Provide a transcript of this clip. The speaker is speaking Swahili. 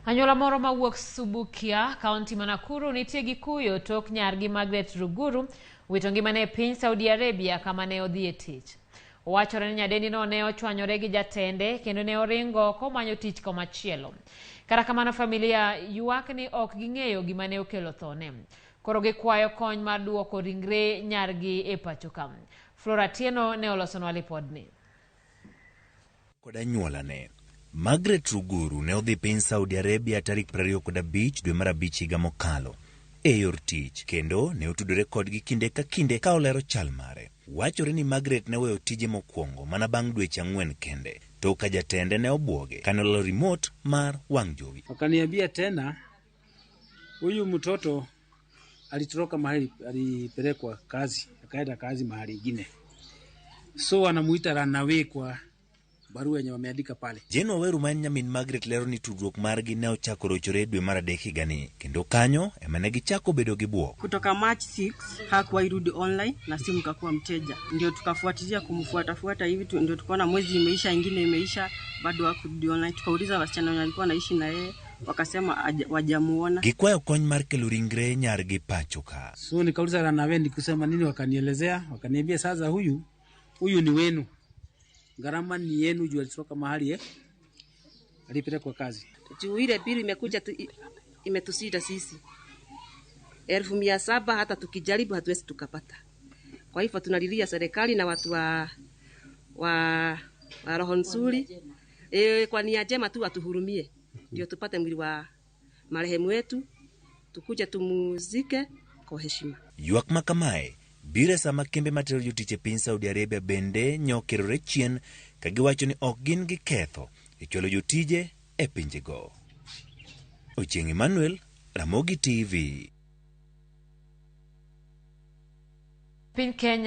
Anyuola moro mawuok Subukia, kaunti ma Nakuru, nitie gi kuyo tok nyargi Margaret Ruguru wito ngimane e piny Saudi Arabia kama ne odhi e tich. Wachore ni nyadendi no ne ochwanyore gi jatende kendo ne oringo komanyo tich komachielo. Kata kamano familia ywak ni ok ging'eyo gima ne okelo thone. Koro gikwayo kony mar duoko ringre nyargi e pacho ka. Flora Tieno ne olosonwa lipodni. Koda nyuolane Margaret Ruguru ne odhi piny Saudi Arabia tarik 25 dwe mar 5 higa mokalo e yor tich, kendo ne otudore kodgi kinde ka kinde ka olero chal mare. Wachore ni Margaret ne weyo tije mokwongo mana bang' dweche 4 kende, to ka jatende ne obwoge kane olalo remote mar wang' jowi. Wakaniambia tena huyu mtoto alitoroka mahali, alipelekwa kazi, akaenda kazi mahali ingine, so anamuita runaway kwa barua yenye wameandika pale. Jane Waweru ma nyamin Margaret lero ni tudruok margi ne ochako rochore dwe mar 3 higani, kendo kanyo ema ne gichako bedo gi buok. Kutoka March 6 hakuwa irudi online na simu kakuwa mteja, ndio tukafuatilia kumfuata hivi, ndio tukaona mwezi imeisha, ingine imeisha, bado hakurudi online. Tukauliza wasichana walikuwa naishi na yeye, wakasema wajamuona. Gikwayo kony mar kelo ringre nyargi pacho ka. So nikauliza runaway kusema nini, wakanielezea, wakaniambia sasa huyu ni wenu, gharama ni yenu juu alitoka mahali alipelekwa kazi. Juu ile bili imekuja imetusida sisi 1700, hata tukijaribu hatuwezi tukapata. Kwa hivyo tunalilia serikali na watu wa roho nzuri, kwa nia njema tu atuhurumie, ndio tupate mwili wa marehemu wetu, tukuje tumuzike kwa heshima. Ywak makamae bire sama kembe matero jotich e piny Saudi Arabia bende nyokerore chien ka giwacho ni ok gin gi ketho e chulo jotije e pinjego. Ochieng' Emmanuel, Ramogi TV. Piny Kenya